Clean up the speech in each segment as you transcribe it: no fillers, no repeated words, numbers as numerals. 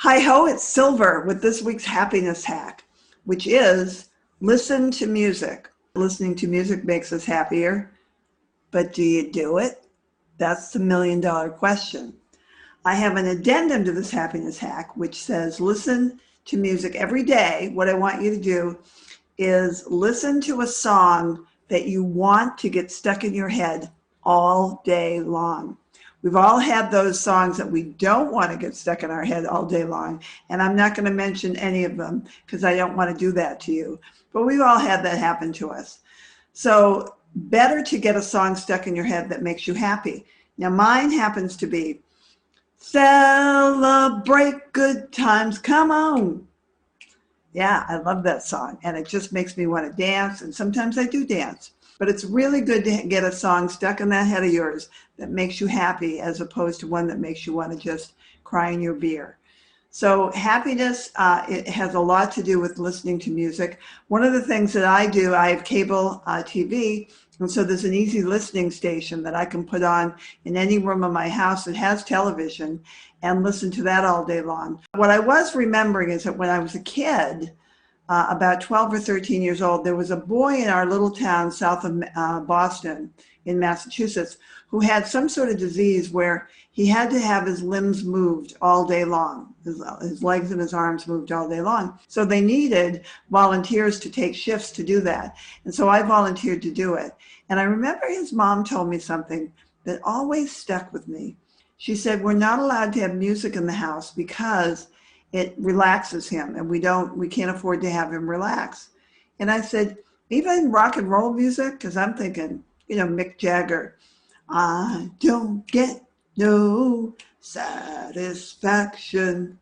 Hi ho, it's Silver with this week's happiness hack, which is listen to music. Listening to music makes us happier, but do you do it? That's the $1,000,000 question. I have an addendum to this happiness hack, which says listen to music every day. What I want you to do is listen to a song that you want to get stuck in your head all day long. We've all had those songs that we don't want to get stuck in our head all day long. And I'm not going to mention any of them because I don't want to do that to you. But we've all had that happen to us. So better to get a song stuck in your head that makes you happy. Now mine happens to be Celebrate Good Times, Come On. Yeah, I love that song. And it just makes me want to dance. And sometimes I do dance. But it's really good to get a song stuck in that head of yours that makes you happy as opposed to one that makes you want to just cry in your beer. So happiness, it has a lot to do with listening to music. One of the things that I do, I have cable TV, and so there's an easy listening station that I can put on in any room of my house that has television and listen to that all day long. What I was remembering is that when I was a kid, about 12 or 13 years old, there was a boy in our little town south of Boston in Massachusetts who had some sort of disease where he had to have his limbs moved all day long, his legs and his arms moved all day long. So they needed volunteers to take shifts to do that. And so I volunteered to do it. And I remember his mom told me something that always stuck with me. She said, we're not allowed to have music in the house because it relaxes him and we can't afford to have him relax. And I said, even rock and roll music? Because I'm thinking, Mick Jagger, I don't get no satisfaction.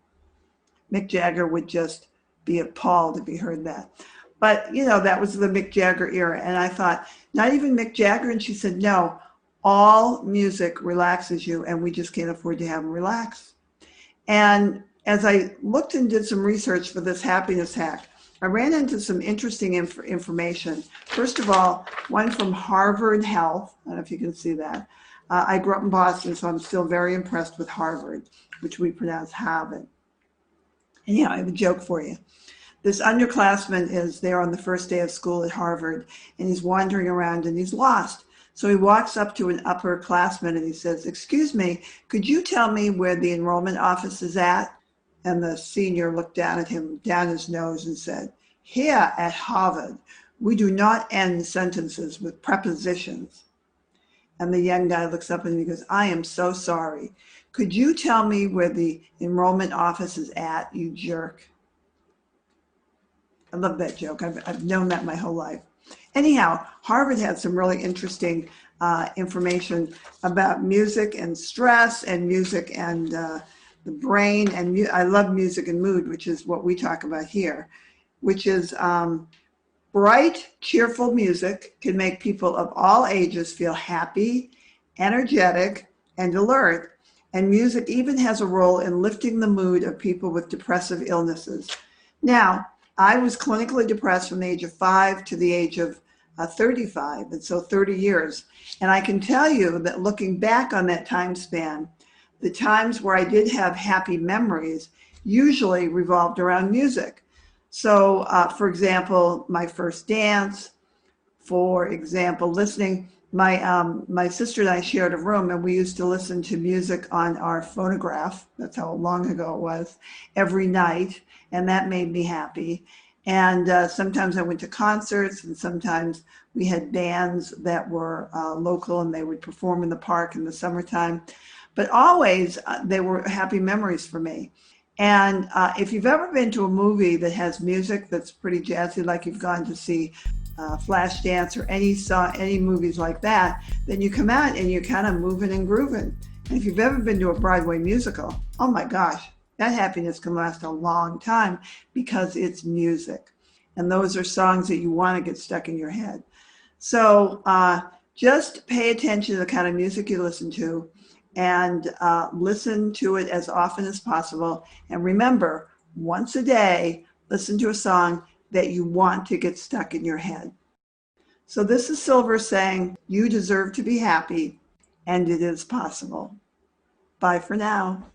Mick Jagger would just be appalled if he heard that. But, that was the Mick Jagger era. And I thought, not even Mick Jagger? And she said, no, all music relaxes you and we just can't afford to have him relax. And as I looked and did some research for this happiness hack, I ran into some interesting information. First of all, one from Harvard Health. I don't know if you can see that. I grew up in Boston, so I'm still very impressed with Harvard, which we pronounce Harvard. And I have a joke for you. This underclassman is there on the first day of school at Harvard, and he's wandering around and he's lost. So he walks up to an upperclassman and he says, excuse me, could you tell me where the enrollment office is at? And the senior looked down at him, down his nose, and said, here at Harvard, we do not end sentences with prepositions. And the young guy looks up and he goes, I am so sorry. Could you tell me where the enrollment office is at, you jerk? I love that joke. I've known that my whole life. Anyhow, Harvard had some really interesting information about music and stress and music and the brain, and I love music and mood, which is what we talk about here, which is bright, cheerful music can make people of all ages feel happy, energetic, and alert. And music even has a role in lifting the mood of people with depressive illnesses. Now, I was clinically depressed from the age of 5 to the age of 35, and so 30 years. And I can tell you that looking back on that time span, the times where I did have happy memories usually revolved around music. So, for example, my first dance, for example, listening, my sister and I shared a room and we used to listen to music on our phonograph. That's how long ago it was, every night. And that made me happy. And sometimes I went to concerts and sometimes we had bands that were local and they would perform in the park in the summertime. But always they were happy memories for me. And if you've ever been to a movie that has music that's pretty jazzy, like you've gone to see Flashdance or any movies like that, then you come out and you're kind of moving and grooving. And if you've ever been to a Broadway musical, oh my gosh, that happiness can last a long time because it's music. And those are songs that you want to get stuck in your head. So just pay attention to the kind of music you listen to and listen to it as often as possible. And remember, once a day, listen to a song that you want to get stuck in your head. So this is Silver saying, you deserve to be happy, and it is possible. Bye for now.